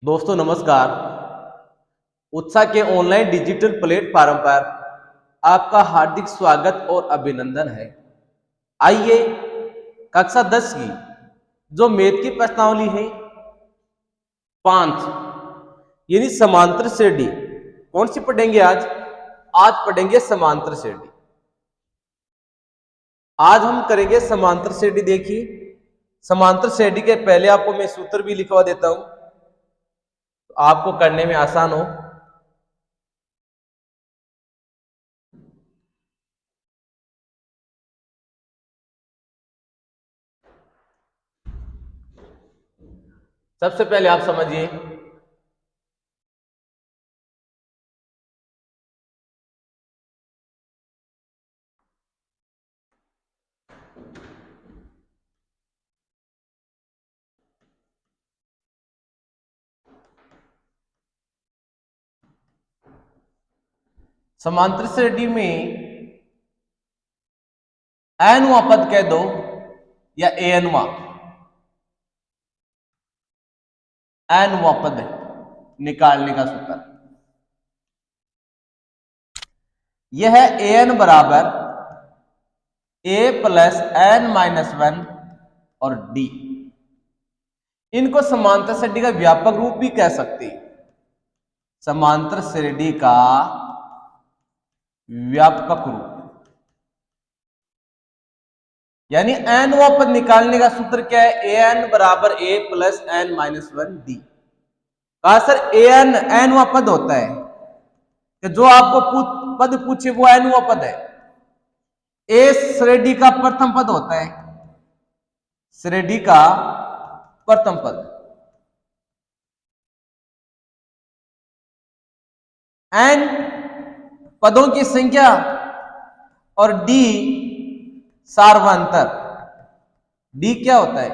दोस्तों नमस्कार। उत्साह के ऑनलाइन डिजिटल प्लेटफॉर्म पर आपका हार्दिक स्वागत और अभिनंदन है। आइए कक्षा 10 की जो मैथ की प्रश्नावली है 5 यानी समांतर श्रेणी कौन सी पढ़ेंगे आज पढ़ेंगे समांतर श्रेणी। आज हम करेंगे समांतर श्रेणी। देखिए समांतर श्रेणी के पहले आपको मैं सूत्र भी लिखवा देता हूं तो आपको करने में आसान हो। सबसे पहले आप समझिए समांतर श्रेणी में एनवा पद कह दो या एनवा पद निकालने का सूत्र यह है एन बराबर a plus n minus one और डी। इनको समांतर श्रेणी का व्यापक रूप भी कह सकते हैं। समांतर श्रेणी का व्यापक रूप यानी एन व पद निकालने का सूत्र क्या है? ए एन बराबर a plus n minus one d. कहा सर एन व पद होता है कि जो आपको पद पूछे वो एन व पद है। ए श्रेणी का प्रथम पद होता है, श्रेणी का प्रथम पद। एन पदों की संख्या और डी सार्वंतर। डी क्या होता है?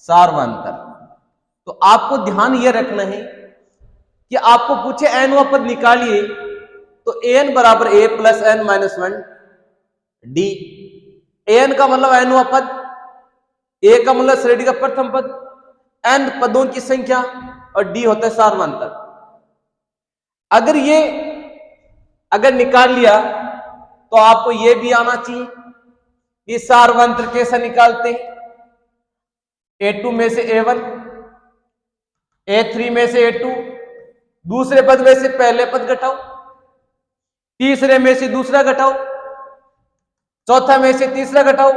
सार्वंतर। तो आपको ध्यान यह रखना है कि आपको पूछे एन व पद निकालिए तो एन बराबर a plus n minus one d. N का मतलब एन व पद, ए का मतलब श्रेणी का प्रथम पद, एन पदों की संख्या और डी होता है सार्वंतर। अगर निकाल लिया तो आपको यह भी आना चाहिए कि सार्वंतर कैसे निकालते हैं। A2 में से A1, A3 में से A2, दूसरे पद में से पहले पद घटाओ, तीसरे में से दूसरा घटाओ, चौथा में से तीसरा घटाओ।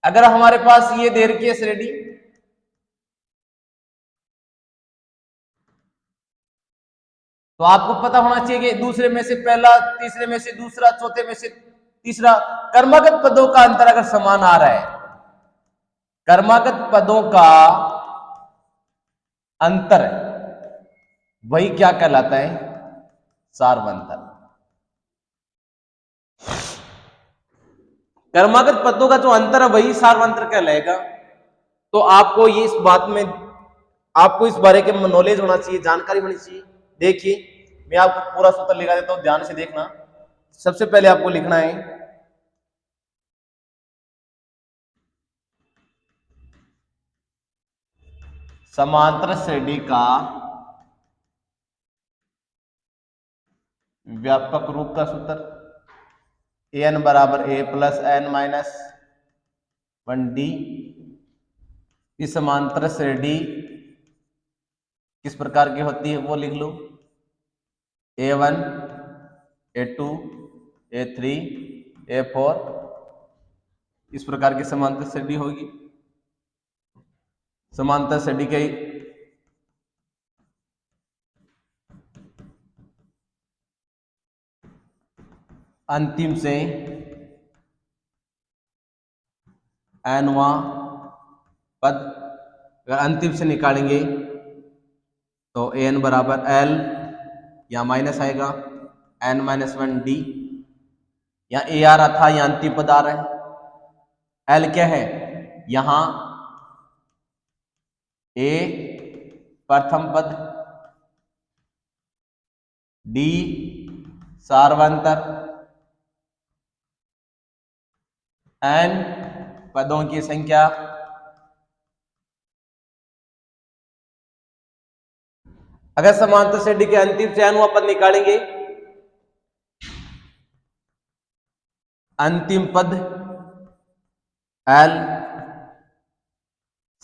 अगर हमारे पास ये दे रखी है श्रेणी तो आपको पता होना चाहिए कि दूसरे में से पहला, तीसरे में से दूसरा, चौथे में से तीसरा। कर्मागत पदों का अंतर अगर समान आ रहा है, कर्मागत पदों का अंतर वही क्या कहलाता है? सार्वंतर। कर्मागत पदों का जो अंतर है वही सार्वंतर कहलाएगा। तो आपको ये इस बात में आपको इस बारे के नॉलेज होना चाहिए, जानकारी होनी चाहिए। देखिए मैं आपको पूरा सूत्र लिखा देता हूं, ध्यान से देखना। सबसे पहले आपको लिखना है समांतर श्रेणी का व्यापक रूप का सूत्र एन बराबर a plus n minus one d. इस समांतर श्रेणी किस प्रकार की होती है वो लिख लो। A1, A2, A3, A4 इस प्रकार की समांतर श्रेणी होगी। समांतर श्रेणी के अंतिम से एनवा पद अगर अंतिम से निकालेंगे तो एन बराबर एल या माइनस आएगा एन माइनस वन डी। यहाँ ए आ रहा था, यहाँ अंतिम पद आ रहा है। एल क्या है? यहां ए प्रथम पद, डी सार्वंतर, एन पदों की संख्या अगर समांतर श्रेणी के अंतिम चयन हुआ पद निकालेंगे, अंतिम पद L,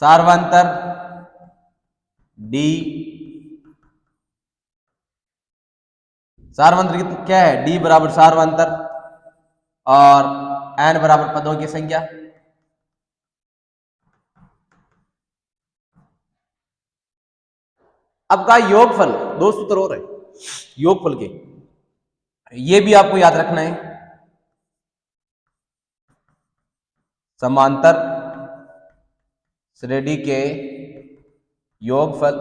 सार्वंतर D, सार्वंतर क्या है? D बराबर सार्वंतर और N बराबर पदों की संख्या। अब का योगफल, दो सूत्र और है योगफल के, ये भी आपको याद रखना है। समांतर श्रेणी के योगफल,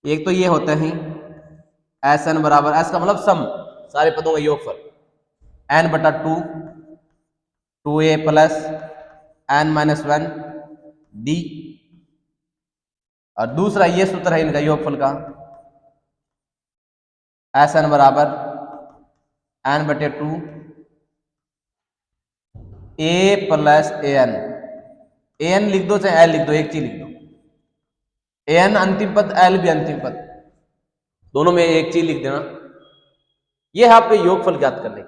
एक तो ये होते हैं एस एन बराबर, एस का मतलब सम, सारे पदों का योगफल, एन बटा two, two a plus n minus one d. और दूसरा ये सूत्र है इनका योगफल का, एस एन बराबर एन बटे two a plus a n लिख दो चाहे एल लिख दो, एक चीज लिख दो, ए एन अंतिम पद, एल भी अंतिम पद, दोनों में एक चीज लिख देना। यह है आपके योगफल ज्ञात करने की।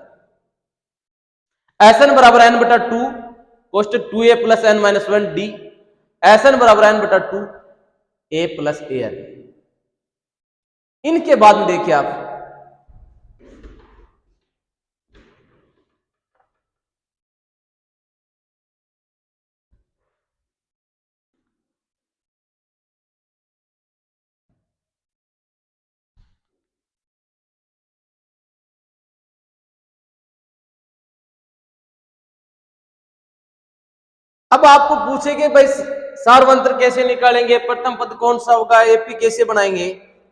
एस एन बराबर एन बटा टू कोष्टक two a plus n minus one d, s n बराबर एन बटा two a plus a n. इनके बाद में देखिए आप, अब आपको पूछेंगे भाई सार्वंतर कैसे निकालेंगे, प्रथम पद कौन सा होगा, एपी कैसे बनाएंगे,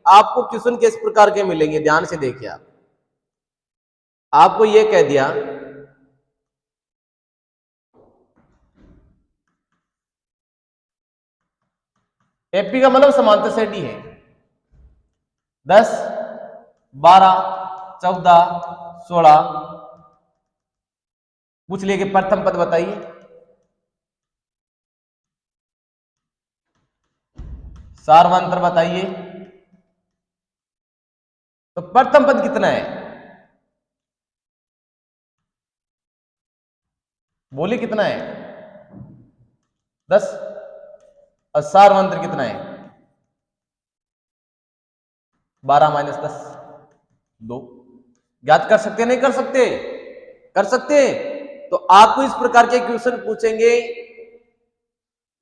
आपको क्वेश्चन किस प्रकार के मिलेंगे, ध्यान से देखिए आप। आपको यह कह दिया एपी का मतलब समांतर श्रेणी है, 10, 12, 14, 16। पूछ लिए कि प्रथम पद बताइए, सार्वंतर बताइए। तो प्रथम पद कितना है, बोलिए कितना है, 10। और सार्वंतर कितना है, 12 माइनस 10, 2। ज्ञात कर सकते नहीं कर सकते, कर सकते। तो आपको इस प्रकार के क्वेश्चन पूछेंगे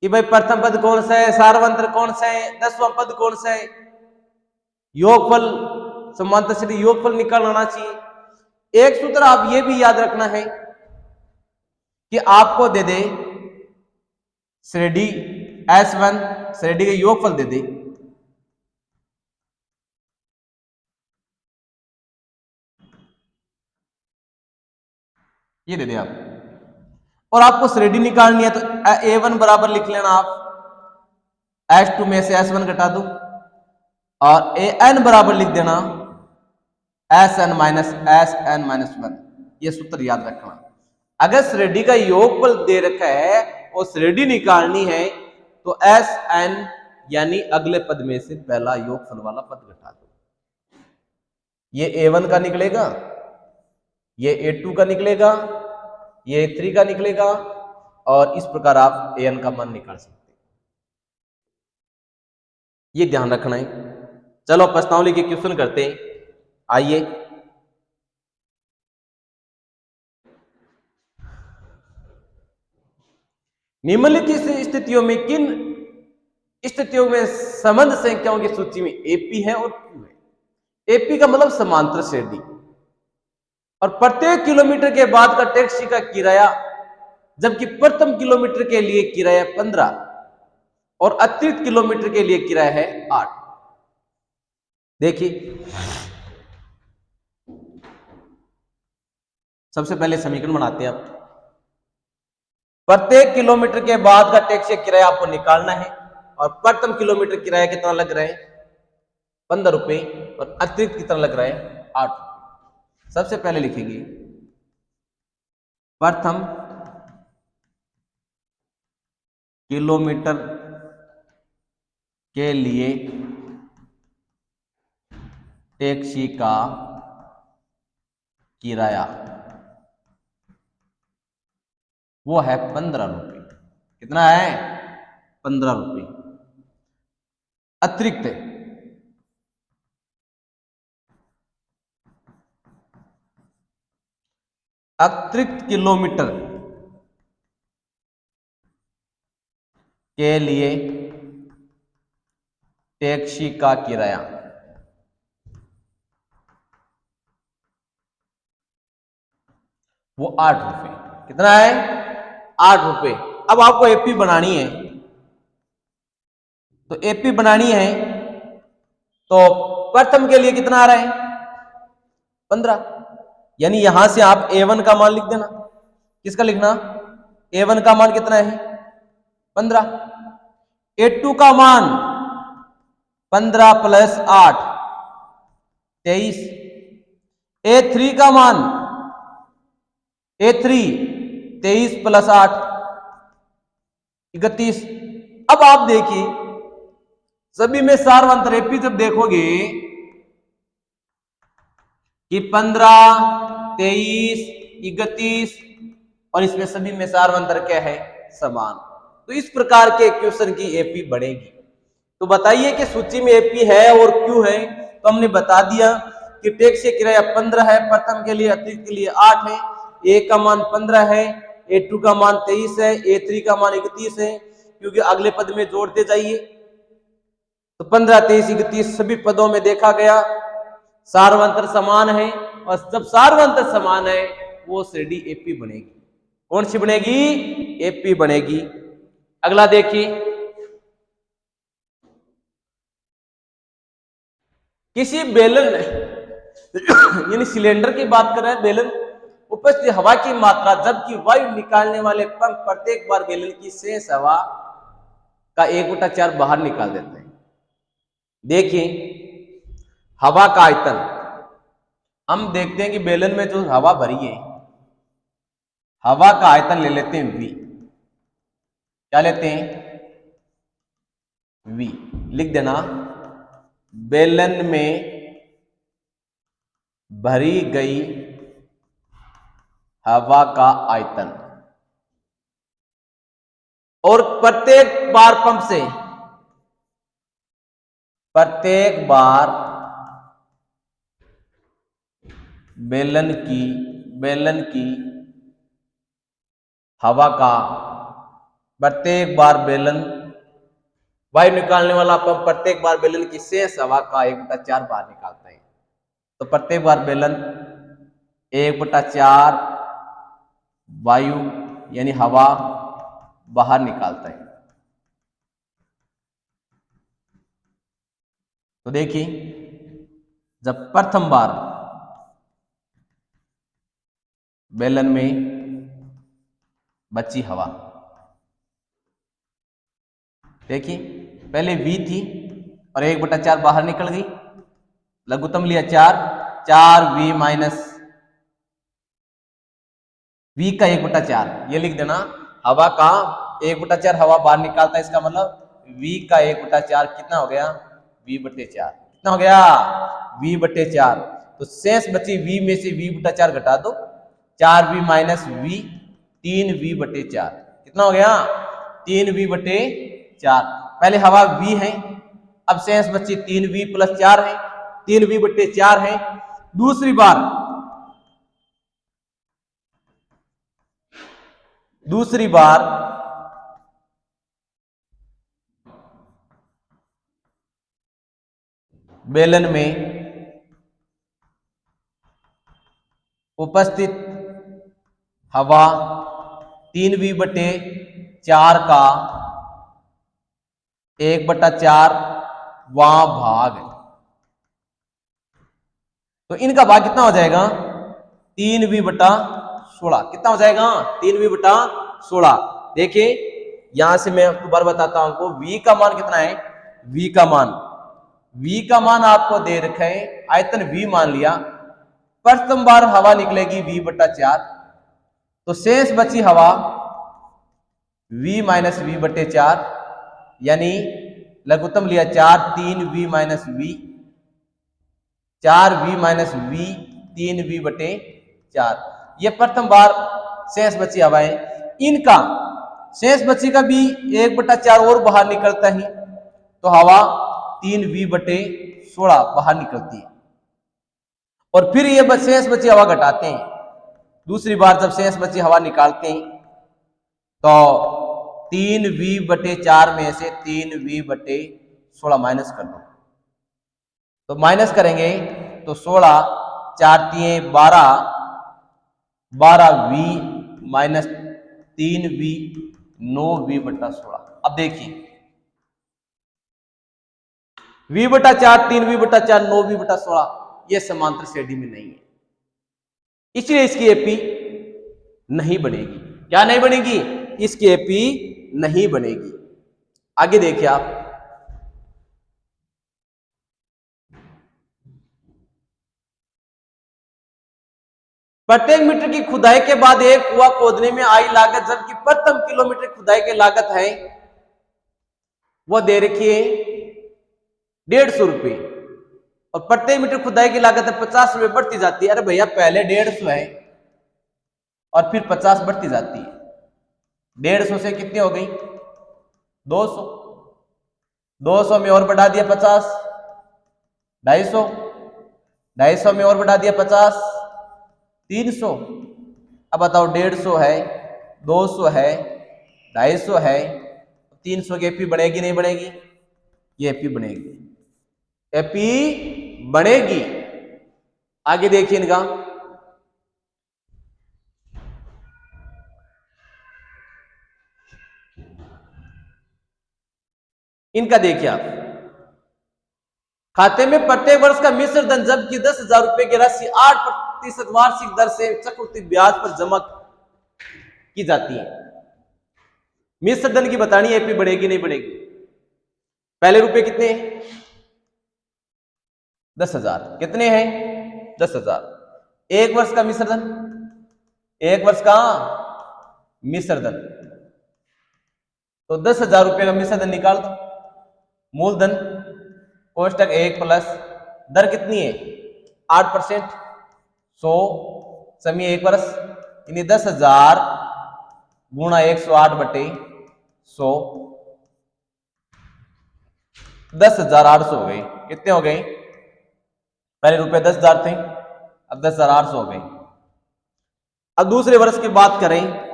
कि भाई प्रथम पद कौन सा है, सार्वंतर कौन सा है, 10वां पद कौन सा है, योगफल, समांतर श्रेणी योगफल निकालना चाहिए। एक सूत्र आप ये भी याद रखना है कि आपको दे दे श्रेणी S1, श्रेणी के योगफल दे दे, ये दे दे आप, और आपको श्रेणी निकालनी है तो A1 बराबर लिख लेना आप, S2 में से S1 घटा दो, और AN बराबर लिख देना SN माइनस SN माइनस 1। ये सूत्र याद रखना। अगर श्रेणी का योगफल दे रखा है और श्रेणी निकालनी है तो SN यानी अगले पद में से पहला योगफल वाला पद घटा दो। ये A1 का निकलेगा, ये A2 का निकलेगा, ये A3 का निकलेगा, और इस प्रकार आप AN का मान निकाल सकते हैं। ये ध्यान रखना है। चलो प्रश्नावली के क्वेश्चन करते हैं, आइए। निम्नलिखित स्थितियों में किन स्थितियों में संबंध संख्याओं की सूची में एपी है और क्यू है। एपी का मतलब समांतर श्रेणी, और प्रत्येक किलोमीटर के बाद का टैक्सी का किराया, जबकि प्रथम किलोमीटर के लिए किराया 15 और अतिरिक्त किलोमीटर के लिए किराया है 8। देखिए सबसे पहले समीकरण बनाते हैं आप। प्रत्येक किलोमीटर के बाद का टैक्सी किराया आपको निकालना है, और प्रथम किलोमीटर किराया कितना लग रहा है, 15 रुपए, और अतिरिक्त कितना लग रहा है, 8 रुपए। सबसे पहले लिखेंगे प्रथम किलोमीटर के लिए टैक्सी का किराया वो है 15 रुपये। कितना है? 15 रुपये अतिरिक्त है। अतिरिक्त किलोमीटर के लिए टैक्सी का किराया वो 8 रुपये। कितना है? 8 रुपये। अब आपको एपी बनानी है, तो एपी बनानी है तो प्रथम के लिए कितना आ रहा है? 15। यानी यहां से आप A1 का मान लिख देना। किसका लिखना? A1 का मान कितना है? 15। A2 का मान 15 प्लस 8 23। A3 का मान A3 23 प्लस 8 31। अब आप देखिए सभी में सार्वंतर एपी जब देखोगे कि 15 23 31 और इसमें सभी में सार्वंतर क्या है? समान। तो इस प्रकार के क्वेश्चन की एपी बढ़ेगी। तो बताइए कि सूची में एपी है और क्यों है? तो हमने बता दिया कि टैक्सी किराया 15 है, प्रथम के लिए, अतिरिक्त के लिए 8 है, ए का मान 15 है, A2 का मान 23 है, A3 का मान 31 है, क्योंकि अगले पद में जोड़ते जाइए। तो 15 23 31 सभी पदों में देखा गया सार्वंतर समान है, और जब सार्वंतर समान है वो श्रेणी एपी बनेगी। कौन सी बनेगी? एपी बनेगी। अगला देखिए, किसी बेलन यानी सिलेंडर की बात कर रहे हैं, बेलन उपस्थित हवा की मात्रा जबकि वायु निकालने वाले पंप प्रत्येक बार बेलन की शेष हवा का 1/4 बाहर निकाल देते हैं। देखिए हवा का आयतन, हम देखते हैं कि बेलन में जो हवा भरी है, हवा का आयतन ले लेते हैं V। क्या लेते हैं? V। लिख देना, बेलन में भरी गई हवा का आयतन, और प्रत्येक बार पंप से, प्रत्येक बार बेलन की हवा का, प्रत्येक बार बेलन वायु निकालने वाला पंप प्रत्येक बार बेलन की शेष हवा का 1/4 बाहर निकालता है। तो प्रत्येक बार बेलन 1/4 वायु यानी हवा बाहर निकालता है। तो देखिए जब प्रथम बार बेलन में बची हवा, देखिए पहले V थी और 1/4 बाहर निकल गई, लघुत्तम लिया 4 V माइनस V का 1/4, ये लिख देना। हवा का 1/4 हवा बाहर निकालता है, इसका मतलब V का 1/4 कितना हो गया? V/4। कितना हो गया? V/4। तो शेष बची V में से V/4 घटा दो, 4V माइनस V 3V/4। कितना हो गया? 3V/4। पहले हवा V है, अब शेष बची 3V प्लस 4 है, 3V/4 है। दूसरी बार बेलन में उपस्थित हवा 3V/4 का 1/4 वहां भाग है। तो इनका भाग कितना हो जाएगा? 3V/16। कितना हो जाएगा? 3V/16। देखिए यहां से मैं दोबारा बताता हूं आपको, V का मान कितना है? V का मान आपको दे रखा है, आयतन V मान लिया, प्रथम बार हवा निकलेगी V/4, तो शेष बची हवा V माइनस V/4 यानी लघुत्तम लिया 4, 3v minus we, 4v minus we, 3v बटे 4। ये प्रथम बार शेष बची हवाएं, इनका शेष बची का भी 1/4 और बाहर निकलता है, तो हवा 3v बटे 16 बाहर निकलती है। और फिर ये शेष बची हवा घटाते हैं, दूसरी बार जब शेष बची हवा निकालते हैं तो 3v बटे 4 में से 3v बटे 16 माइनस कर लो, तो माइनस करेंगे तो 16, 4 3 12, 12v माइनस 3v 9v बटा 16। अब देखिए v बटा 4, 3v बटा 4, 9v बटा 16, ये समांतर श्रेणी में नहीं है, इसलिए इसकी एपी नहीं बनेगी। क्या नहीं बनेगी? इसकी एपी नहीं बनेगी। आगे देखिए आप, प्रत्येक मीटर की खुदाई के बाद एक कुआं खोदने में आई लागत, जबकि प्रथम किलोमीटर खुदाई की लागत है वो दे रखी है 150 रुपये, और प्रत्येक मीटर खुदाई की लागत है 50 रुपये, बढ़ती जाती है। अरे भैया पहले 150 है और फिर 50 बढ़ती जाती है, 150 से कितनी हो गई? 200, 200 में और बढ़ा दिया 50, 250, 250 में और बढ़ा दिया 50, 300। अब बताओ 150 है, 200 है, 250 है, 300 की एपी बढ़ेगी नहीं बढ़ेगी? ये एपी बनेगी, एपी बनेगी। आगे देखिए इनका, इनका देखिए आप, खाते में प्रत्येक वर्ष का मिश्र धन जबकि 10,000 रुपए की राशि 8% वार्षिक दर से चक्रवृद्धि ब्याज पर जमा की जाती है। मिश्र धन की बतानी एपी बढ़ेगी नहीं बढ़ेगी? पहले रुपए कितने हैं? 10,000। कितने हैं? 10,000। एक वर्ष का मिश्र धन, एक वर्ष का मिश्र धन, तो 10,000 रुपए का मिश्र धन निकाल दो। मूलधन कोष्टक 1 प्लस दर कितनी है? 8%, 100 समय 1 वर्ष, यानी 10,000 गुणा 108 बटे 100, 10,800 हो गई। कितने हो गए? पहले रुपए 10,000 थे, अब 10,800 हो गए। अब दूसरे वर्ष की बात करें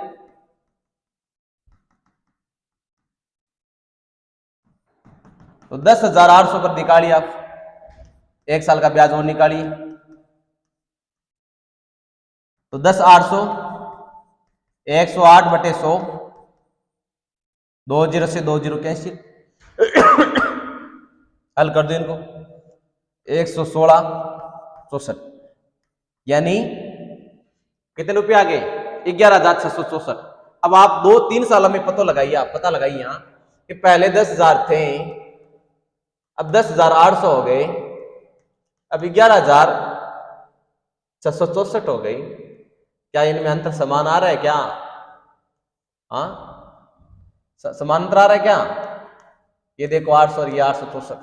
तो 10,800 पर निकालिए आप, एक साल का ब्याज और निकालिए, तो 10,800 108 बटे 100, 2 0 से 2 0 कैंसिल, हल कर दो इनको, 116 64, यानी कितने रुपए आ गए? 11,664। अब आप 2-3 सालों में पता लगाइए, आप पता लगाइए यहां कि पहले 10,000 थे, अब 10,800 हो गए, अब 11,664 हो गई। क्या इनमें अंतर समान आ रहा है क्या? हाँ, समांतर आ रहा है क्या? ये देखो 800 और ये 864,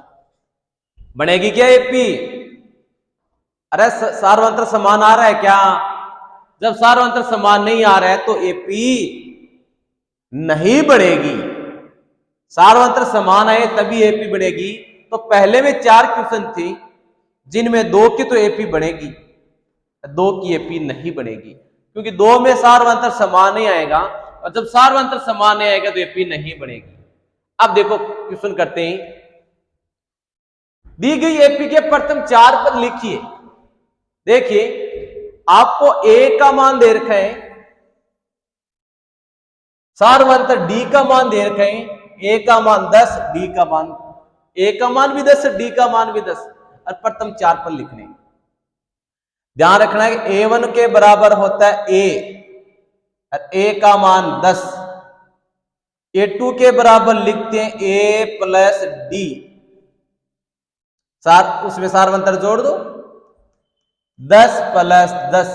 बनेगी क्या एपी? अरे सार्वंतर समान आ रहा है क्या? जब सार्वंतर समान नहीं आ रहा है तो एपी नहीं बढ़ेगी। सार्वंतर समान आए तभी एपी बढ़ेगी। तो पहले में 4 क्वेश्चन थी जिनमें 2 की तो एपी बढ़ेगी, 2 की एपी नहीं बढ़ेगी, क्योंकि 2 में सार्वंतर समान नहीं आएगा, और जब सार्वंतर समान नहीं आएगा तो एपी नहीं बढ़ेगी। अब देखो क्वेश्चन करते हैं, दी गई एपी के प्रथम 4 पद लिखिए। देखिए आपको ए का मान दे रखा है, सार्वंतर डी का मान दे रखा है, ए का मान 10, डी का मान, ए का मान भी 10, डी का मान भी 10, और प्रथम 4 पद लिखने। ध्यान रखना है कि A1 के बराबर होता है ए, और ए का मान 10, A2 के बराबर लिखते हैं ए प्लस डी, साथ उसमें सार्वंतर जोड़ दो, 10 प्लस 10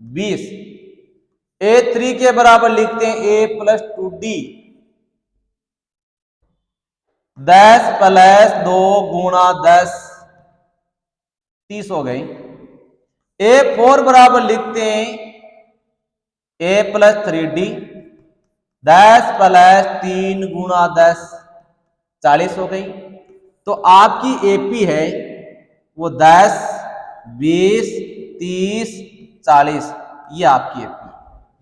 20। A3 के बराबर लिखते हैं ए प्लस 2 डी, 10 प्लस 2 गुणा 10 30 हो गई। A4 बराबर लिखते हैं A प्लस 3D, 10 प्लस 3 गुणा 10 40 हो गई। तो आपकी एपी है वो 10 20 30 40, ये आपकी एपी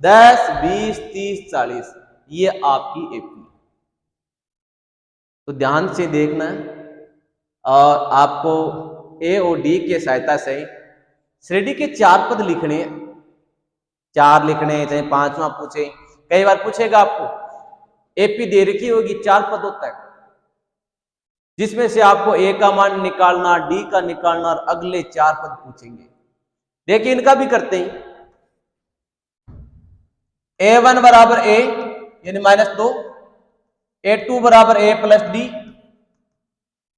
10 20 30 40, ये आपकी एपी। तो ध्यान से देखना और आपको ए और डी की सहायता से श्रेणी के 4 पद लिखने, 4 लिखने चाहे 5वां पूछे, कई बार पूछेगा आपको एपी दे रखी होगी 4 पदों तक, जिसमें से आपको ए का मान निकालना, डी का निकालना और अगले 4 पद पूछेंगे। देखिए इनका भी करते हैं। A1 बराबर ए यानी -2, A2 बराबर a plus D,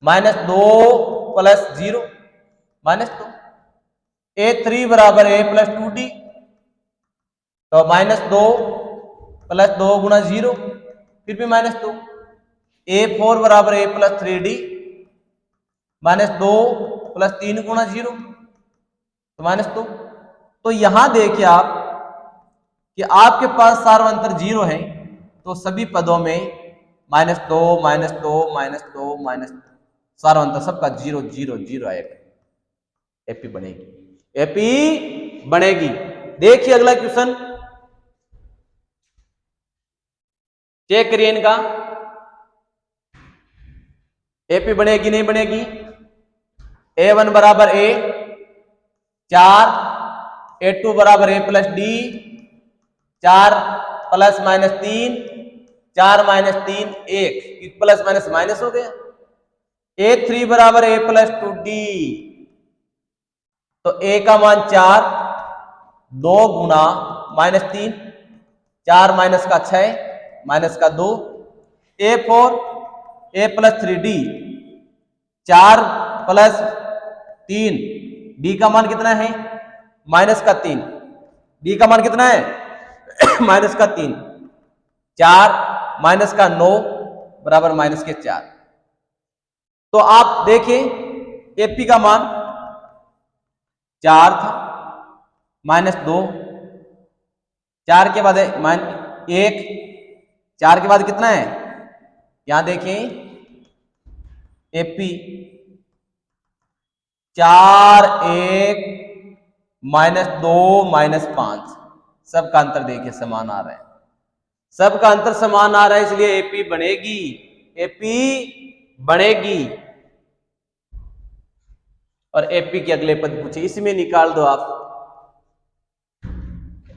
-2 plus 0 -2, A3 बराबर ए प्लस 2D, तो -2 प्लस 2 गुणा 0 फिर भी -2, A4 बराबर ए प्लस 3D, -2 प्लस 3 गुणा 0 तो -2। तो यहां देखिए आप कि आपके पास सार्वंतर 0 है, तो सभी पदों में -2 -2 -2 -2 सार्वंतर सबका 0 0 0 आएगा। एपी बनेगी, एपी बनेगी। देखिए अगला क्वेश्चन चेक करिए इनका, एपी बनेगी नहीं बनेगी। A1 बराबर ए 4, A2 बराबर a plus d 4 plus minus 3 4 minus 3 1 plus minus minus हो गया। A3 बराबर ए प्लस 2D, तो ए का मान 4 2 गुणा -3 4 माइनस का 6 माइनस का 2, A4 ए प्लस 3D 4 प्लस 3, डी का मान कितना है माइनस का 3, डी का मान कितना है माइनस का 3, 4 माइनस का 9 बराबर माइनस के 4। तो आप देखें एपी का मान 4 था, -2, 4 के बाद 1, 4 के बाद कितना है, यहां देखें एपी 4 1 -2 -5, सबका अंतर देखिए समान आ रहा है, सबका अंतर समान आ रहा है, इसलिए एपी बनेगी, एपी बनेगी। और एपी के अगले पद पूछे, इसमें निकाल दो आप।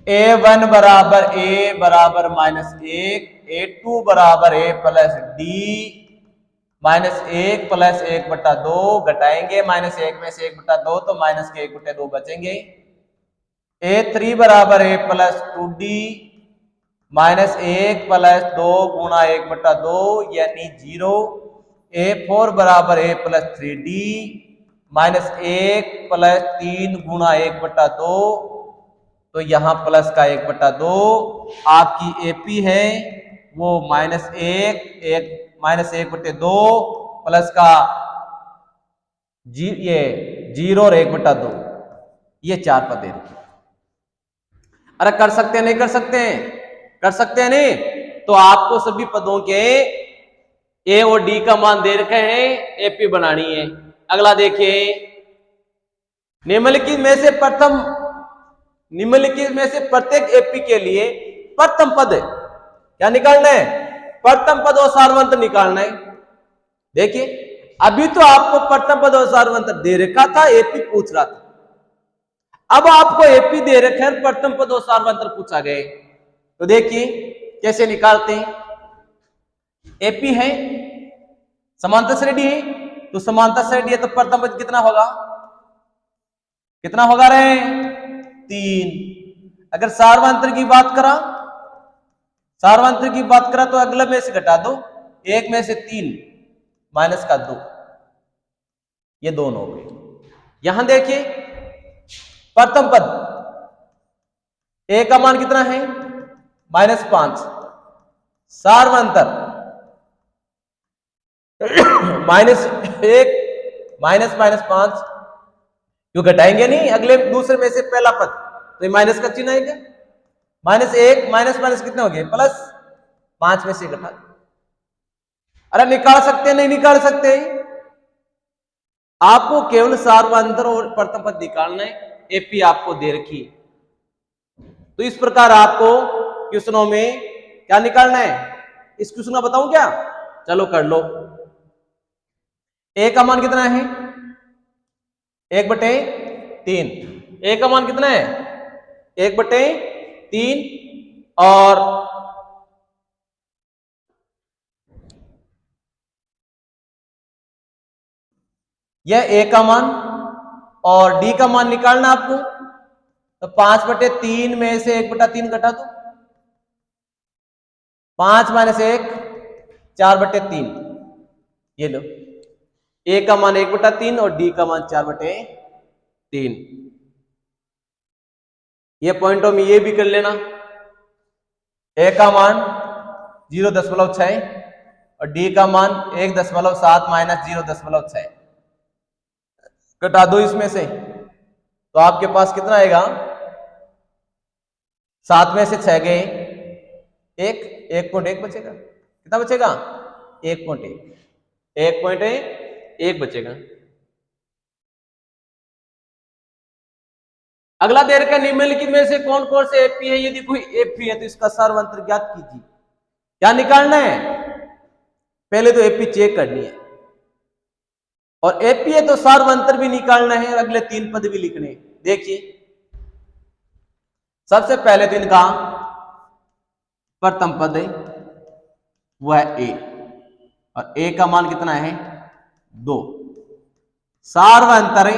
A1 बराबर ए बराबर -1, A2 बराबर ए प्लस डी -1 प्लस 1/2 घटाएंगे, -1 में से 1/2 तो माइनस के 1/2 बचेंगे। A3 बराबर ए प्लस 2D -1 प्लस 2 गुणा 1/2 यानी 0। A4 बराबर ए प्लस 3D -1 प्लस 3 गुणा 1/2, तो यहां प्लस का 1/2 आपकी एपी है वो -1 -1/2 प्लस का ये 0 और 1/2, ये 4 पद दे रखी। अरे कर सकते हैं नहीं कर सकते हैं, कर सकते हैं नहीं, तो आपको सभी पदों के ए और डी का मान दे रखे हैं, एपी बनानी है। अगला देखिए, निम्नलिखित में से प्रत्येक एपी के लिए प्रथम पद क्या निकालना है, प्रथम पद और सार्वंतर निकालना है। देखिए अभी तो आपको प्रथम पद और सार्वंतर दे रखा था, एपी पूछ रहा था, अब आपको एपी दे रखे हैं, प्रथम पद और सार्वंतर पूछा गए, तो देखिए कैसे निकालते हैं। एपी है समांतर श्रेणी है, तो समांतर श्रेणी है तो प्रथम पद कितना होगा, कितना होगा रे 3। अगर सार्वंतर की बात करा, सार्वंतर की बात करा तो अगले में से घटा दो, 1 में से 3 माइनस का 2, ये दोनों हो गए। यहां देखिए प्रथम पद ए का मान कितना है -5, सार्वंतर -1 -5 क्यों घटाएंगे नहीं, अगले दूसरे में से पहला पद, तो ये माइनस का चिन्ह आएगा। -1 माइनस कितने हो गए, +5 में से घटा। अरे निकाल सकते नहीं निकाल सकते, आपको केवल सार्वंतर और प्रथम पद निकालना है। एपी आपको दे रखी, तो इस प्रकार आपको क्वेश्चनों में क्या निकालना है, इस क्वेश्चन का बताऊं क्या, चलो कर लो। ए का मान कितना है, 1/3। ए का मान कितना है, 1/3, और यह ए का मान और डी का मान निकालना आपको, तो 5/3 में से 1/3 घटा दो, 5 - 1 4/3, ये लो। ए का मान 1/3 और डी का मान 4/3। ये पॉइंटों में ये भी कर लेना, ए का मान 0.6 और डी का मान 1.7 - 0.6, घटा दो इसमें से, तो आपके पास कितना आएगा, 7 में से 6 गए 1.1 बचेगा, कितना बचेगा, 1.1 बचेगा। अगला दे रखा निम्नलिखित में से कौन कौन से एपी है, यदि कोई एपी है तो इसका सार्वंतर ज्ञात कीजिए। क्या निकालना है, पहले तो एपी चेक करनी है, और एपी है तो सार्वंतर भी निकालना है, और अगले 3 पद भी लिखने हैं। देखिए सबसे पहले तो इनका प्रथम पद है वो है ए, और ए का मान कितना है 2। सार्वंतर है,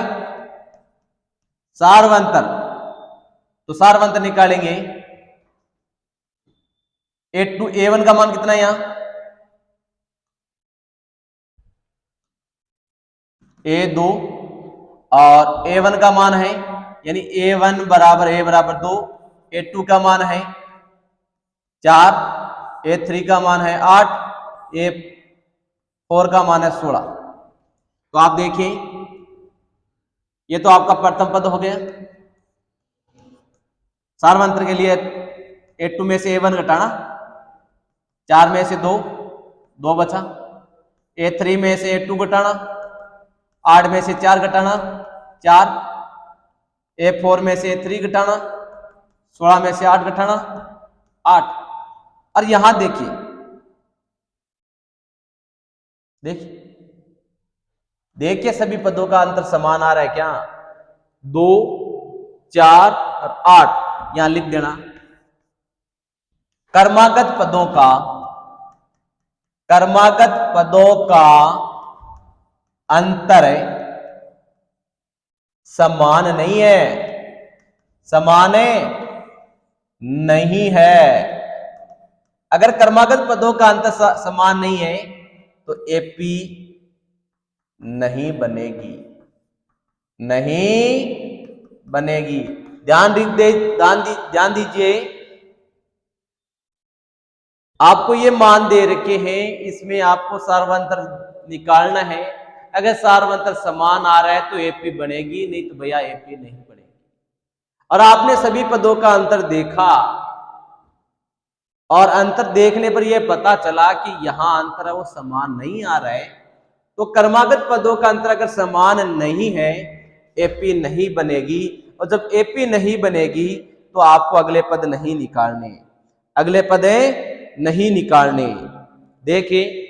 सार्वंतर, तो सार्वंतर निकालेंगे, A1 का मान कितना है यहां, A2, और A1 का मान है, यानी A1 बराबर A बराबर 2, A2 का मान है 4, A3 का मान है 8, A4 का मान है 16। तो आप देखिए ये तो आपका प्रथम पद हो गया। सार्वंतर के लिए A2 में से A1 घटाना, 4 में से 2 बचा, A3 में से A2 घटाना, 8 में से 4 घटाना 4, A4 में से 3 घटाना, 16 में से 8 घटाना 8। और यहां देखिए, देखिए सभी पदों का अंतर समान आ रहा है क्या, 2, 4 और 8, यहां लिख देना। कर्मागत पदों का अंतर समान नहीं है, समान नहीं है। अगर कर्मागत पदों का अंतर समान नहीं है तो एपी नहीं बनेगी, नहीं बनेगी। ध्यान दीजिए, आपको ये मान दे रखे हैं, इसमें आपको सार्वंतर निकालना है। अगर सार्वंतर समान आ रहा है तो एपी बनेगी, नहीं तो भैया एपी नहीं बनेगी। और आपने सभी पदों का अंतर देखा, और अंतर देखने पर यह पता चला कि यहां अंतर है वो समान नहीं आ रहा है। तो कर्मागत पदों का अंतर अगर समान नहीं है, एपी नहीं बनेगी। और जब एपी नहीं बनेगी तो आपको अगले पद नहीं निकालने, अगले पद नहीं निकालने। देखिए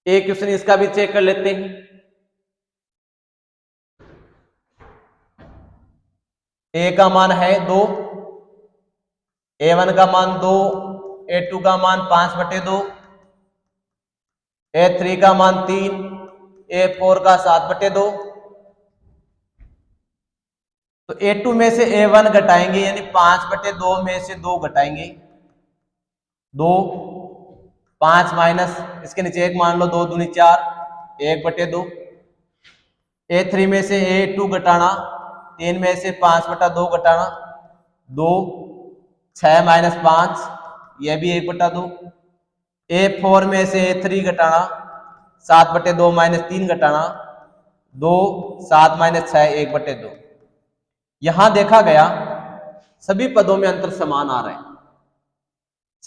एक क्वेश्चन इसका भी चेक कर लेते हैं। ए का मान है 2, A1 का मान 2, A2 का मान 5/2, A3 का मान 3, A4 का 7/2। तो A2 में से A1 घटाएंगे, यानी 5/2 में से 2 घटाएंगे, 2, 5 माइनस इसके नीचे 1 मान लो, 2 दूनी 4, 1/2। A3 में से A2 घटाना, 3 में से 5/2 घटाना 2, 6 - 5 यह भी 1/2। A4 में से A3 घटाना 7/2 - 3 घटाना 2, 7 - 6 1/2। यहां देखा गया सभी पदों में अंतर समान आ रहे हैं।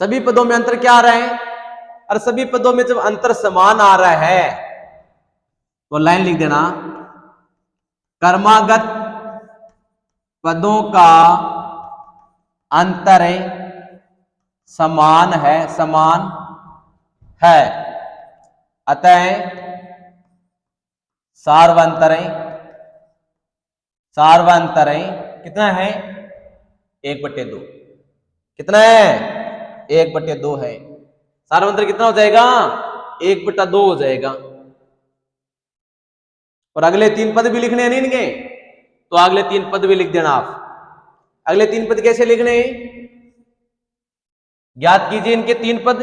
सभी पदों में अंतर क्या आ रहे हैं? और सभी पदों में जब अंतर समान आ रहा है तो लाइन लिख देना, क्रमागत पदों का अंतर समान है, अतः सार्वंतर कितना है? 1/2। कितना है? 1/2 है। सार्वंतर कितना हो जाएगा? 1/2 हो जाएगा। और अगले 3 पद भी लिखने हैं नहीं इनके, तो अगले 3 पद भी लिख देना आप। अगले 3 पद कैसे लिखने हैं? ज्ञात कीजिए इनके 3 पद।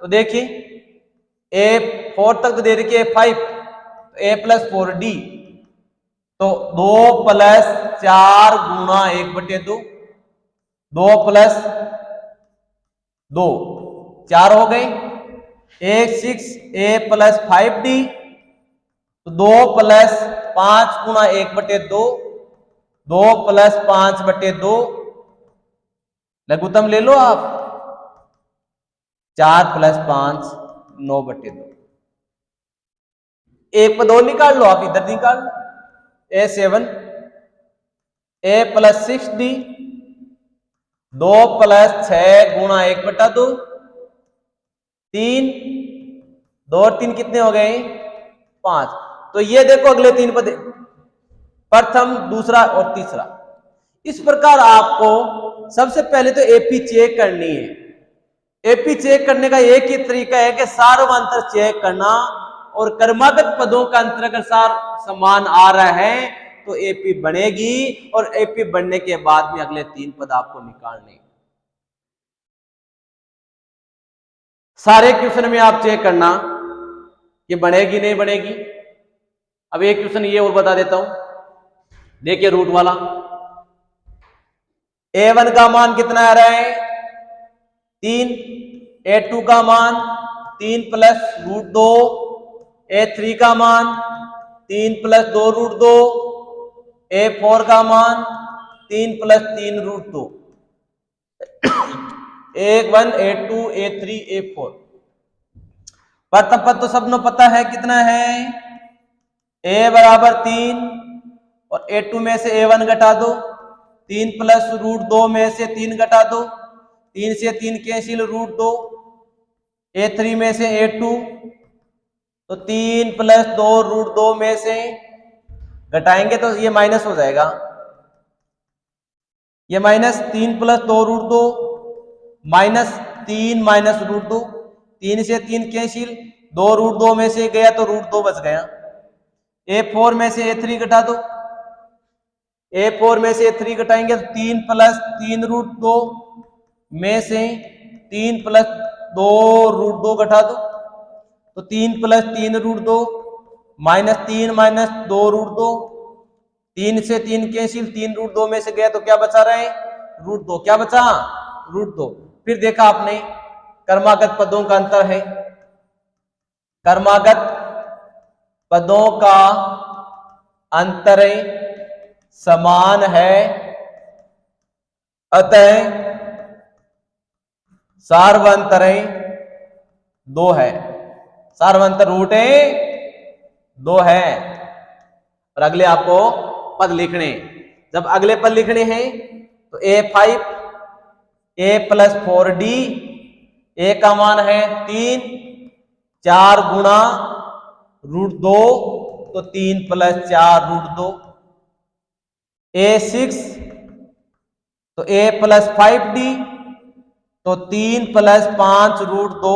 तो देखिए A4 तक तो दे रखी है A5, तो A + 4D, तो 2 + 4 गुणा 1/2, 2 + 2 4 हो गए। 6A + 5D, तो 2 + 5 गुणा 1/2, 2 + 5/2, लघुत्तम ले लो आप, 4 + 5 9/2। एक पद और निकाल लो आप, इधर निकाल लो। A7 A + 6D, 2 + 6 गुणा 1/2, 3, 2 और 3 कितने हो गए? 5। तो ये देखो अगले 3 पद, प्रथम, दूसरा और तीसरा। इस प्रकार आपको सबसे पहले तो एपी चेक करनी है। एपी चेक करने का एक ही तरीका है कि सार्वंतर चेक करना, और क्रमागत पदों का अंतर अगर समान आ रहा है तो एपी बनेगी, और एपी बनने के बाद में अगले 3 पद आपको निकालने। सारे क्वेश्चन में आप चेक करना कि बनेगी नहीं बनेगी। अब एक क्वेश्चन ये और बता देता हूं, देखिए रूट वाला। A1 का मान कितना आ रहा है? 3। A2 का मान 3 + √2, A3 का मान 3 + 2 √2, A4 का मान 3 + 3 √2, A1 A2 A3 A4। प्रथम पद तो सबको पता है कितना है, A = 3, और A2 में से A1 घटा दो, 3 + √2 में से 3 घटा दो, 3 से 3 कैंसिल √2, A3 में से A2, तो 3 + 2 √2 में से घटाएंगे तो ये माइनस हो जाएगा। ये -3 + 2 √2 -3 -√2, 3 से 3 कैंसिल, 2 √2 में से गया तो √2 बच गया। A4 में से A3 घटा दो, A4 में से A3 घटाएंगे तो 3 + 3 √2 में से 3 + 2 √2 घटा दो, तो 3 + 3 √2 -3 -2 √2, 3 से 3 कैंसिल, 3 √2 में से गया तो क्या बचा रहे? √2। क्या बचा? √2। फिर देखा आपने क्रमागत पदों का अंतर है, क्रमागत पदों का अंतर समान है, अतः सार्वंतर 2 है। सार्वंतर रूट 2 है। और अगले आपको पद लिखने, जब अगले पद लिखने हैं तो A5 A + 4D, A का मान है 3, 4 गुणा √2, तो 3 + 4 √2, A6 तो A + 5D, तो 3 + 5 √2,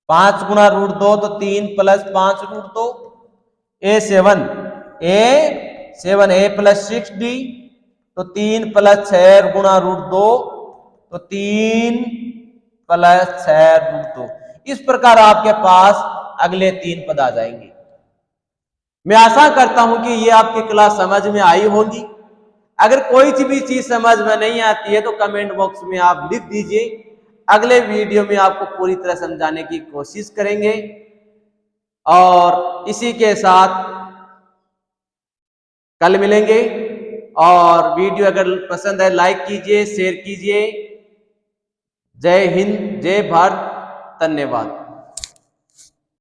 5 गुणा √2 तो 3 + 5 √2, A7 A + 6D, तो 3 + 6 गुणा √2, तो 3 + 6 √2। इस प्रकार आपके पास अगले 3 पद आ जाएंगे। मैं आशा करता हूं कि ये आपकी क्लास समझ में आई होगी। अगर कोई भी चीज समझ में नहीं आती है तो कमेंट बॉक्स में आप लिख दीजिए। अगले वीडियो में आपको पूरी तरह समझाने की कोशिश करेंगे। और इसी के साथ कल मिलेंगे। और वीडियो अगर पसंद है लाइक कीजिए, शेयर कीजिए। जय हिंद, जय भारत, धन्यवाद।